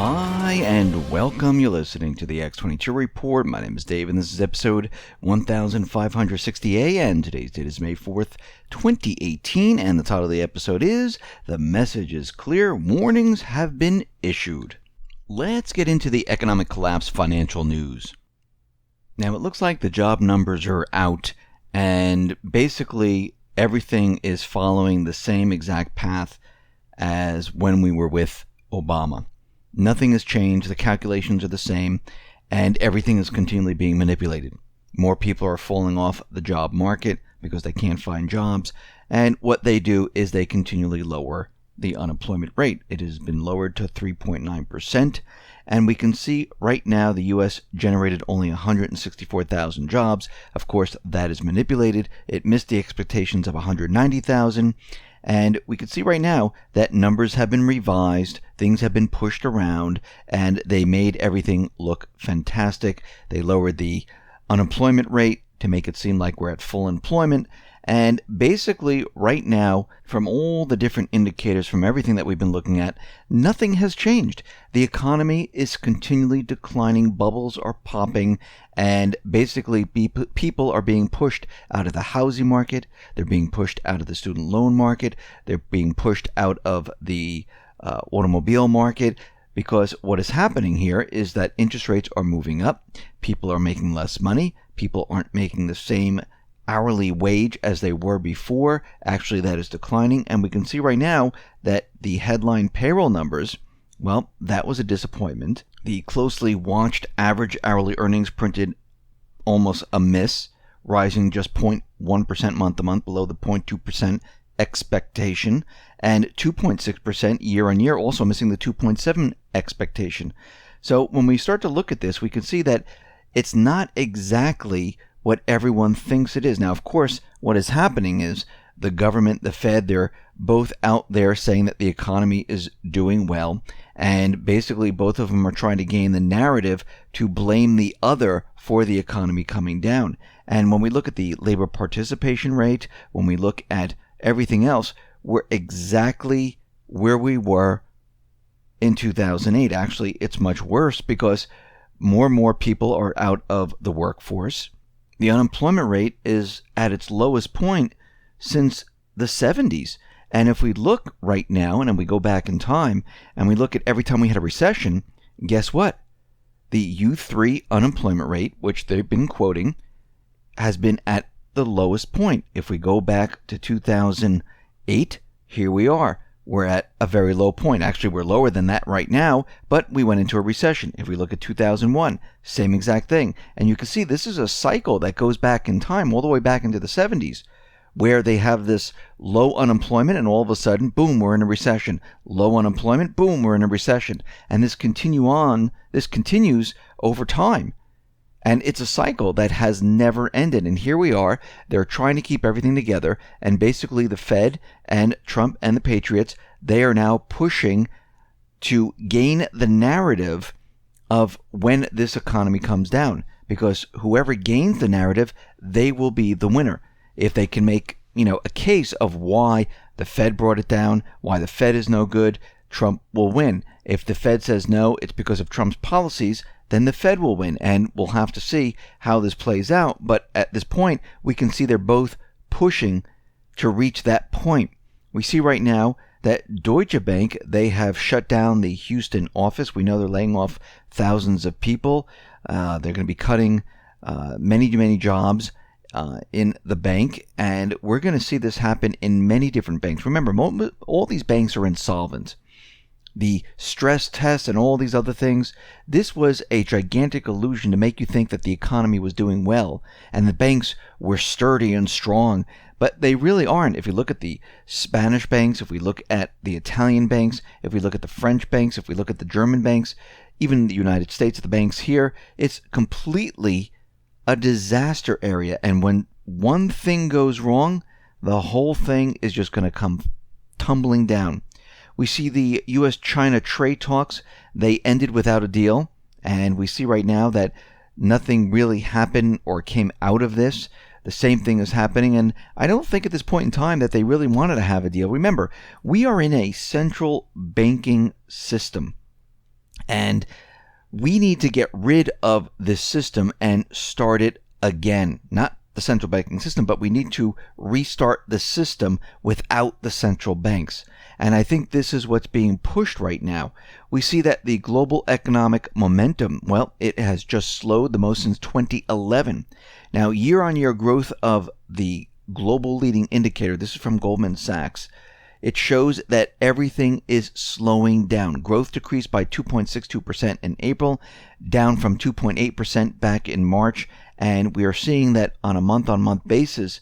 Hi, and welcome. You're listening to the X22 Report. My name is Dave, and this is episode 1560A, and today's date is May 4th, 2018, and the title of the episode is, The Message is Clear, Warnings Have Been Issued. Let's get into the economic collapse financial news. Now, it looks like the job numbers are out, and basically everything is following the same exact path as when we were with Obama. Nothing has changed, the calculations are the same, and everything is continually being manipulated. More people are falling off the job market because they can't find jobs, and what they do is they continually lower the unemployment rate. It has been lowered to 3.9%, and we can see right now the U.S. generated only 164,000 jobs. Of course, that is manipulated. It missed the expectations of 190,000. And we can see right now that numbers have been revised, things have been pushed around, and they made everything look fantastic. They lowered the unemployment rate to make it seem like we're at full employment. And basically, right now, from all the different indicators, from everything that we've been looking at, nothing has changed. The economy is continually declining, bubbles are popping, and basically people are being pushed out of the housing market, they're being pushed out of the student loan market, they're being pushed out of the automobile market, because what is happening here is that interest rates are moving up, people are making less money, people aren't making the same hourly wage as they were before. Actually, that is declining, and we can see right now that the headline payroll numbers, well, that was a disappointment. The closely watched average hourly earnings printed almost a miss, rising just 0.1% month to month, below the 0.2% expectation, and 2.6% year on year, also missing the 2.7 expectation. So when we start to look at this, we can see that it's not exactly what everyone thinks it is. Now, of course, what is happening is the government, the Fed, they're both out there saying that the economy is doing well, and basically both of them are trying to gain the narrative to blame the other for the economy coming down. And when we look at the labor participation rate, when we look at everything else, we're exactly where we were in 2008. Actually, it's much worse because more and more people are out of the workforce. The unemployment rate is at its lowest point since the 70s. And if we look right now, and then we go back in time, and we look at every time we had a recession, guess what? The U3 unemployment rate, which they've been quoting, has been at the lowest point. If we go back to 2008, here we are. We're at a very low point. Actually, we're lower than that right now, but we went into a recession. If we look at 2001, same exact thing. And you can see this is a cycle that goes back in time, all the way back into the 70s, where they have this low unemployment, and all of a sudden, boom, we're in a recession. Low unemployment, boom, we're in a recession. And this continues over time. And it's a cycle that has never ended. And here we are. They're trying to keep everything together. And basically the Fed and Trump and the Patriots, they are now pushing to gain the narrative of when this economy comes down. Because whoever gains the narrative, they will be the winner. If they can make, a case of why the Fed brought it down, why the Fed is no good, Trump will win. If the Fed says no, it's because of Trump's policies, then the Fed will win, and we'll have to see how this plays out. But at this point, we can see they're both pushing to reach that point. We see right now that Deutsche Bank, they have shut down the Houston office. We know they're laying off thousands of people. They're going to be cutting many jobs in the bank, and we're going to see this happen in many different banks. Remember, all these banks are insolvent. The stress tests and all these other things, this was a gigantic illusion to make you think that the economy was doing well and the banks were sturdy and strong, but they really aren't. If you look at the Spanish banks, if we look at the Italian banks, if we look at the French banks, if we look at the German banks, even the United States, the banks here, it's completely a disaster area. And when one thing goes wrong, the whole thing is just going to come tumbling down. We see the U.S.-China trade talks, they ended without a deal, and we see right now that nothing really happened or came out of this. The same thing is happening, and I don't think at this point in time that they really wanted to have a deal. Remember, we are in a central banking system. And we need to get rid of this system and start it again. Not the central banking system, but we need to restart the system without the central banks. And I think this is what's being pushed right now. We see that the global economic momentum, well, it has just slowed the most since 2011. Now, year-on-year growth of the global leading indicator, this is from Goldman Sachs, it shows that everything is slowing down. Growth decreased by 2.62% in April, down from 2.8% back in March. And we are seeing that on a month-on-month basis,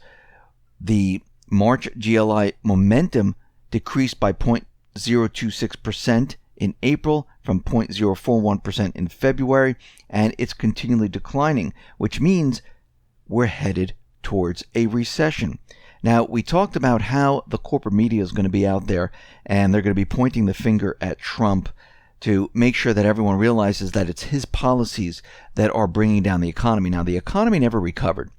the March GLI momentum decreased by 0.026% in April from 0.041% in February, and it's continually declining, which means we're headed towards a recession. Now, we talked about how the corporate media is going to be out there, and they're going to be pointing the finger at Trump to make sure that everyone realizes that it's his policies that are bringing down the economy. Now, the economy never recovered.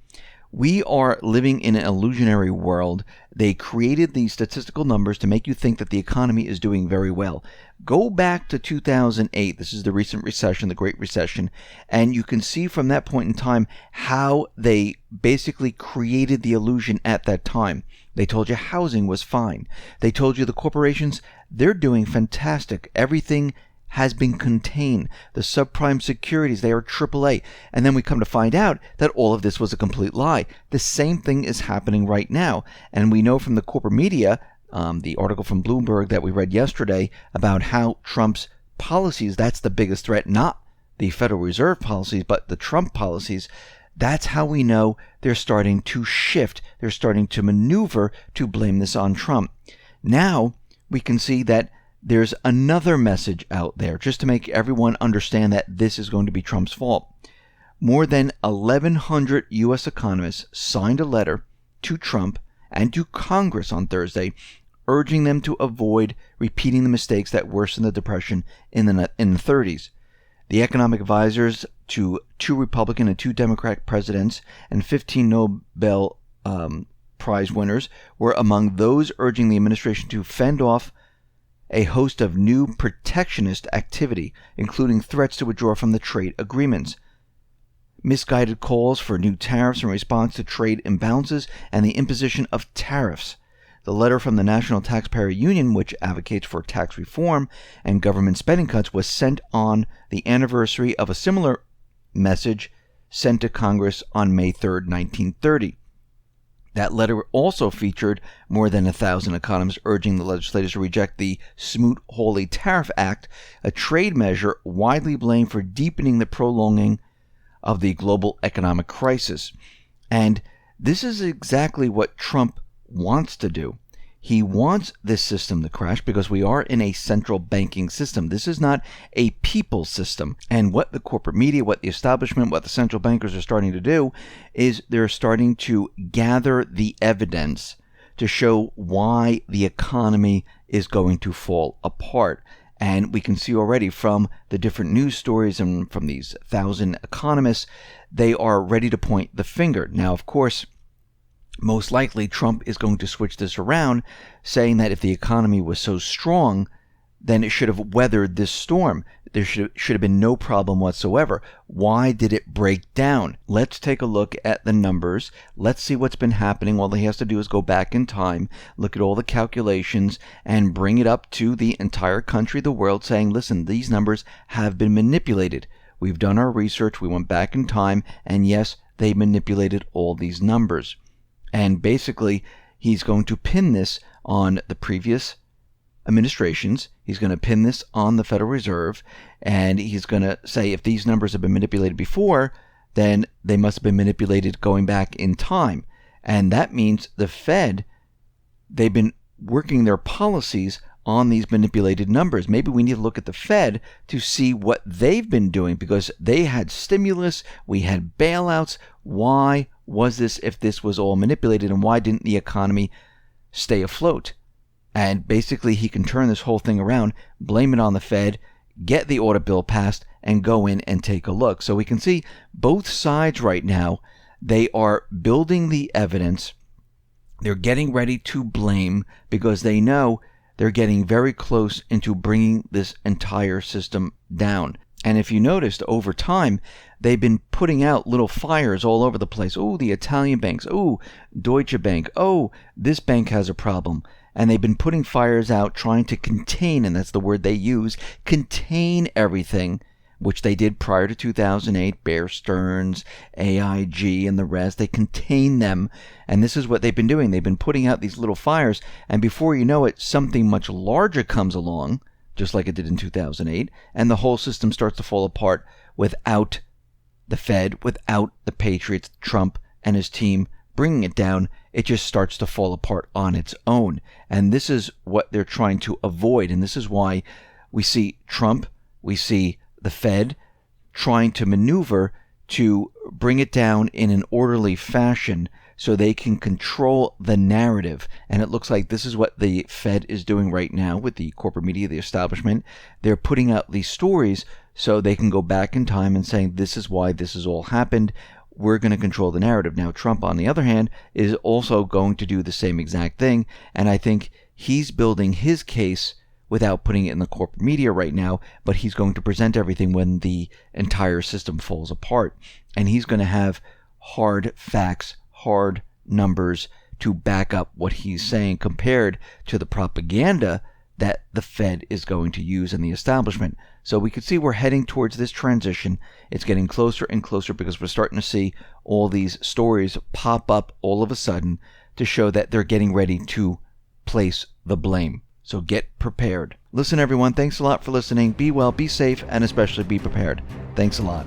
We are living in an illusionary world. They created these statistical numbers to make you think that the economy is doing very well. Go back to 2008. This is the recent recession, the Great Recession, and you can see from that point in time how they basically created the illusion at that time. They told you housing was fine. They told you the corporations, they're doing fantastic. Everything has been contained. The subprime securities, they are AAA. And then we come to find out that all of this was a complete lie. The same thing is happening right now. And we know from the corporate media, the article from Bloomberg that we read yesterday about how Trump's policies, that's the biggest threat, not the Federal Reserve policies, but the Trump policies. That's how we know they're starting to shift. They're starting to maneuver to blame this on Trump. Now we can see that there's another message out there just to make everyone understand that this is going to be Trump's fault. More than 1,100 U.S. economists signed a letter to Trump and to Congress on Thursday urging them to avoid repeating the mistakes that worsened the Depression in the 30s. The economic advisors to 2 Republican and 2 Democratic presidents and 15 Nobel Prize winners were among those urging the administration to fend off a host of new protectionist activity, including threats to withdraw from the trade agreements, misguided calls for new tariffs in response to trade imbalances, and the imposition of tariffs. The letter from the National Taxpayer Union, which advocates for tax reform and government spending cuts, was sent on the anniversary of a similar message sent to Congress on May 3, 1930. That letter also featured more than 1,000 economists urging the legislators to reject the Smoot-Hawley Tariff Act, a trade measure widely blamed for deepening the prolonging of the global economic crisis. And this is exactly what Trump wants to do. He wants this system to crash because we are in a central banking system. This is not a people system. And what the corporate media, what the establishment, what the central bankers are starting to do is they're starting to gather the evidence to show why the economy is going to fall apart. And we can see already from the different news stories and from these 1,000 economists, they are ready to point the finger. Now, of course, most likely Trump is going to switch this around, saying that if the economy was so strong, then it should have weathered this storm. There should have been no problem whatsoever. Why did it break down? Let's take a look at the numbers. Let's see what's been happening. All he has to do is go back in time, look at all the calculations, and bring it up to the entire country, the world, saying, listen, these numbers have been manipulated. We've done our research. We went back in time, and yes, they manipulated all these numbers. And basically, he's going to pin this on the previous administrations. He's going to pin this on the Federal Reserve. And he's going to say if these numbers have been manipulated before, then they must have been manipulated going back in time. And that means the Fed, they've been working their policies on these manipulated numbers. Maybe we need to look at the Fed to see what they've been doing, because they had stimulus, we had bailouts. Why was this if this was all manipulated, and why didn't the economy stay afloat? And basically he can turn this whole thing around, blame it on the Fed, get the audit bill passed, and go in and take a look. So we can see both sides right now, they are building the evidence. They're getting ready to blame because they know they're getting very close into bringing this entire system down. And if you noticed, over time, they've been putting out little fires all over the place. Oh, the Italian banks. Oh, Deutsche Bank. Oh, this bank has a problem. And they've been putting fires out, trying to contain, and that's the word they use, contain everything, which they did prior to 2008, Bear Stearns, AIG, and the rest. They contain them, and this is what they've been doing. They've been putting out these little fires, and before you know it, something much larger comes along, just like it did in 2008, and the whole system starts to fall apart without the Fed, without the Patriots, Trump, and his team bringing it down. It just starts to fall apart on its own. And this is what they're trying to avoid. And this is why we see Trump, we see the Fed trying to maneuver to bring it down in an orderly fashion so they can control the narrative. And it looks like this is what the Fed is doing right now with the corporate media, the establishment. They're putting out these stories so they can go back in time and saying, this is why this has all happened. We're going to control the narrative. Now, Trump, on the other hand, is also going to do the same exact thing. And I think he's building his case without putting it in the corporate media right now, but he's going to present everything when the entire system falls apart. And he's going to have hard facts, hard numbers to back up what he's saying compared to the propaganda that the Fed is going to use in the establishment. So we could see we're heading towards this transition. It's getting closer and closer because we're starting to see all these stories pop up all of a sudden to show that they're getting ready to place the blame. So get prepared. Listen, everyone, thanks a lot for listening. Be well, be safe, and especially be prepared. Thanks a lot.